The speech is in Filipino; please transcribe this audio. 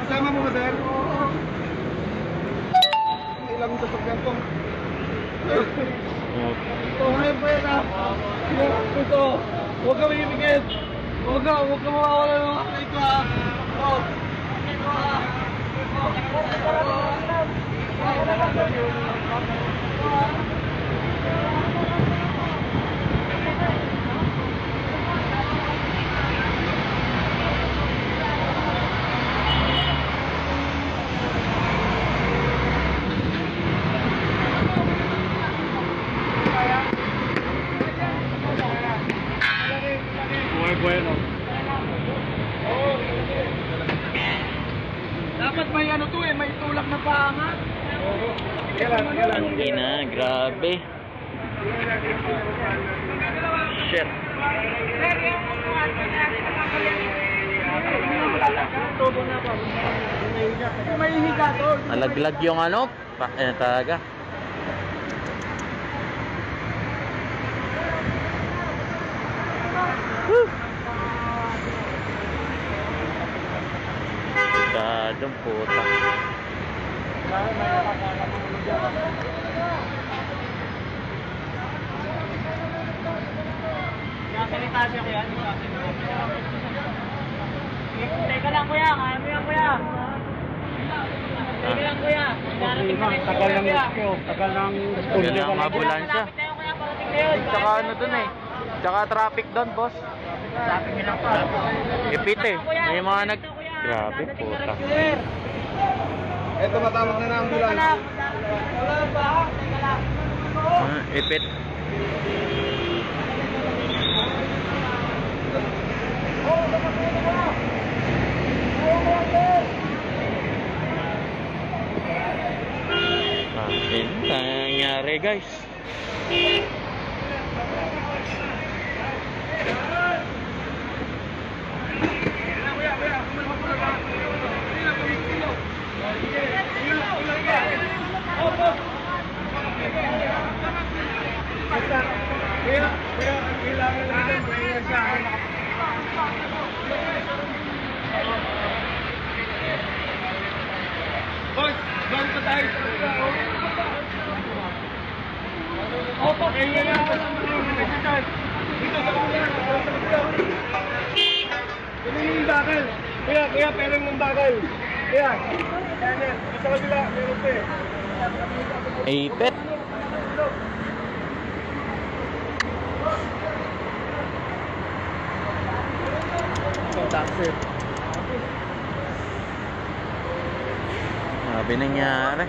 Sama mo ba, sir? Ilang sasakyan ko. Ngayon pa yan, ha? Ito, huwag ka minimigit. Huwag ka mawawala ng mga ito, ha? Bueno. Dapat may ano to eh, may tulak na paangat. Hindi na, grabe. Shit. May higa to. Nalaglag yung ano, talaga. Dadong puta. Kasalita ko yan. Teka lang kuya, kaya mo yan kuya. Teka lang kuya. Tagal ng rescue. Tagal ng ambulansya. Tsaka ano dun eh. Tsaka traffic doon, boss. Traffic nila pa. Ipit eh. May mga nag... Grabe, puta. Ito matawag na ng ambulansya. Wala pa. Teka lang. Ipit. Yun nangyari, guys. Boy, balik pa tayo. Opo, kayo na lang. Dito sa kuya. Kunin yung bakal. Kuya, perang ng bakal. Kuya, sa kabila, meron pa eh. Ipit. Taxi. Sabi nangyari.